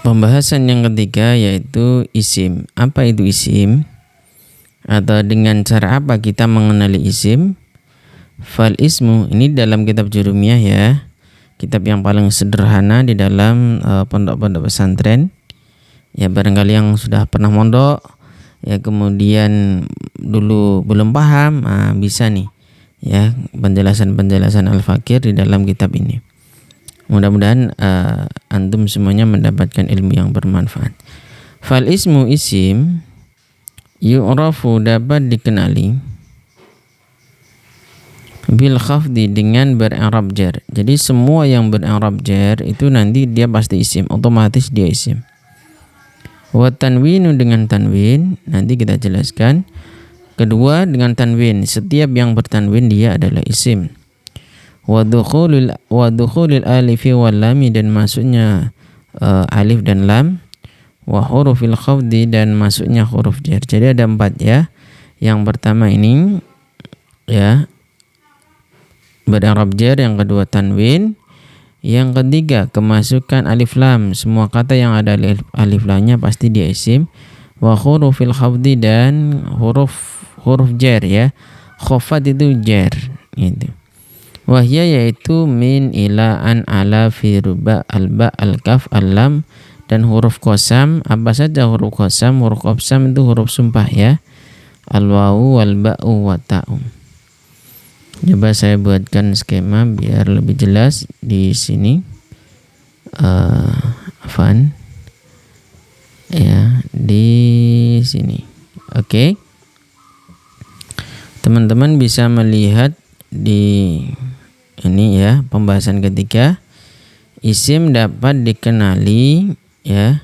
Pembahasan yang ketiga yaitu isim. Apa itu isim? Atau dengan cara apa kita mengenali isim? Fal ismu, ini dalam kitab Jurumiyah ya, kitab yang paling sederhana di dalam pondok-pondok pesantren. Ya barangkali yang sudah pernah mondok, ya kemudian dulu belum paham, bisa nih ya penjelasan-penjelasan Al-Fakir di dalam kitab ini. Mudah-mudahan antum semuanya mendapatkan ilmu yang bermanfaat. Fal ismu isim yu'rafu dapat dikenali bil khafdi dengan ber-i'rab jar. Jadi semua yang ber-i'rab jar itu nanti dia pasti isim, otomatis dia isim. Wa tanwinu dengan tanwin nanti kita jelaskan. Kedua dengan tanwin, setiap yang bertanwin dia adalah isim. Wa dukhulil alifi wal lami, dan masuknya alif dan lam. Wa hurufil khafdi, dan masuknya huruf jar. Jadi ada 4 ya. Yang pertama ini ya ber-i'rab jar, yang kedua tanwin, yang ketiga kemasukan alif lam. Semua kata yang ada alif lamnya pasti dia isim. Wa hurufil khafdi, dan huruf jar ya. Khafat itu jar gitu. Wahya yaitu min, ila, an, ala, fi, ruba, alba, al-kaf, al-lam, dan huruf qasam. Apa saja huruf qasam? Huruf qasam itu huruf sumpah ya. Al-wawu, wal-ba'u, wa ta'u. Coba saya buatkan skema biar lebih jelas di sini. Afan ya, di sini. Oke. Teman-teman bisa melihat di ini ya, pembahasan ketiga. Isim dapat dikenali ya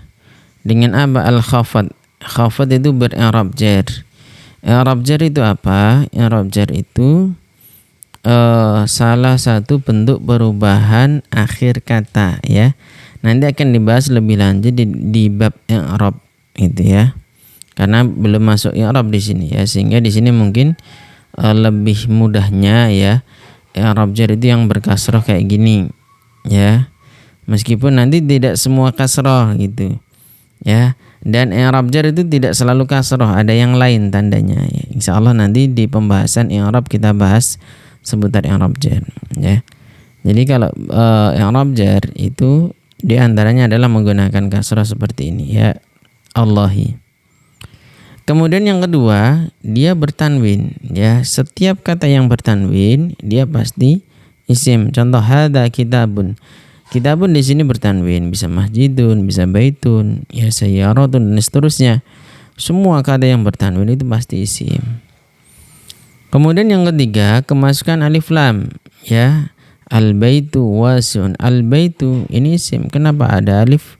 dengan apa? Al-khafat. Khafat itu ber-i'rab jar. I'rab jar itu apa? I'rab jar itu salah satu bentuk perubahan akhir kata ya. Nanti akan dibahas lebih lanjut di bab i'rab itu ya. Karena belum masuk i'rab di sini ya, sehingga di sini mungkin lebih mudahnya ya. I'rab jar itu yang berkasroh kayak gini ya. Meskipun nanti tidak semua kasroh gitu ya. Dan i'rab jar itu tidak selalu kasroh, ada yang lain tandanya ya. Insyaallah nanti di pembahasan i'rab kita bahas seputar i'rab jar ya. Jadi kalau i'rab jar itu di antaranya adalah menggunakan kasroh seperti ini ya. Allahi. Kemudian yang kedua, dia bertanwin ya. Setiap kata yang bertanwin dia pasti isim. Contoh hadza kitabun. Kitabun di sini bertanwin, bisa masjidun, bisa baitun, ya sayyaratun, dan seterusnya. Semua kata yang bertanwin itu pasti isim. Kemudian yang ketiga, kemasukan alif lam ya. Al-baitu wasi'un. Al-baitu ini isim. Kenapa ada alif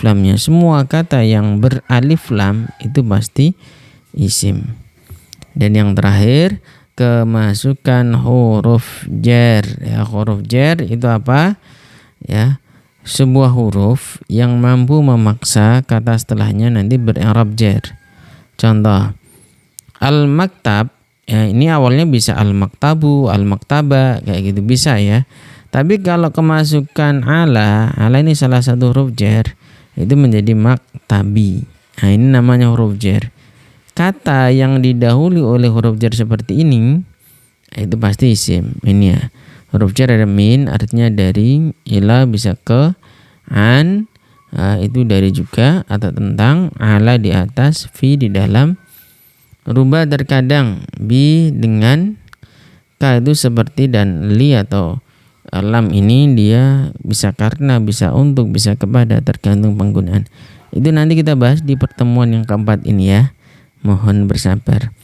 lamnya? Semua kata yang beralif lam itu pasti isim. Dan yang terakhir, kemasukan huruf jar ya. Huruf jar itu apa ya? Sebuah huruf yang mampu memaksa kata setelahnya nanti ber-i'rab jar. Contoh al-maktab ya, ini awalnya bisa al-maktabu, al-maktaba kayak gitu bisa ya. Tapi kalau kemasukan ala ini salah satu huruf jar, itu menjadi maktabi. Nah ini namanya huruf jar. Kata yang didahului oleh huruf jar seperti ini itu pasti isim. Ini ya, huruf jar ada min, artinya dari, ila bisa ke, an itu dari juga atau tentang, ala di atas, fi di dalam, ruba terkadang, bi dengan, ka itu seperti, dan li atau lam ini dia bisa karena, bisa untuk, bisa kepada, tergantung penggunaan. Itu nanti kita bahas di pertemuan yang keempat ini ya. Mohon bersabar.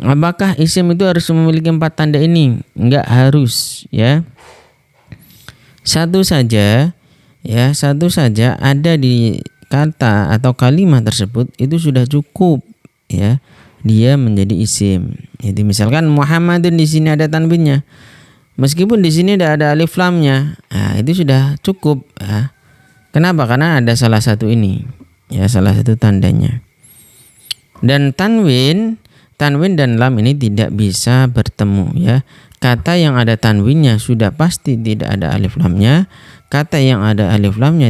Apakah isim itu harus memiliki 4 tanda ini? Enggak harus ya. Satu saja ada di kata atau kalimat tersebut itu sudah cukup ya. Dia menjadi isim. Jadi misalkan Muhammadun di sini ada tanwinnya. Meskipun di sini tidak ada alif lamnya, itu sudah cukup. Ya. Kenapa? Karena ada salah satu ini, ya salah satu tandanya. Dan tanwin dan lam ini tidak bisa bertemu ya. Kata yang ada tanwinnya sudah pasti tidak ada alif lamnya. Kata yang ada alif lamnya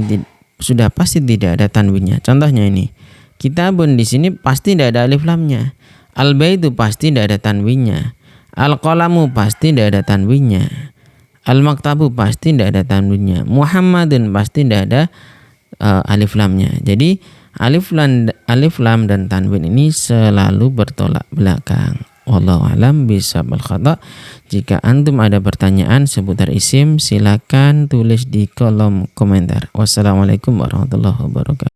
sudah pasti tidak ada tanwinnya. Contohnya ini, kitabun di sini pasti tidak ada alif lamnya. Al-baitu pasti tidak ada tanwinnya. Al-qalamu pasti tidak ada tanwinnya. Al-maktabu pasti tidak ada tanwinnya. Muhammadun pasti tidak ada alif lamnya. Jadi alif lam dan tanwin ini selalu bertolak belakang. Wallahu alam bisawab khata. Jika antum ada pertanyaan seputar isim, silakan tulis di kolom komentar. Wassalamualaikum warahmatullahi wabarakatuh.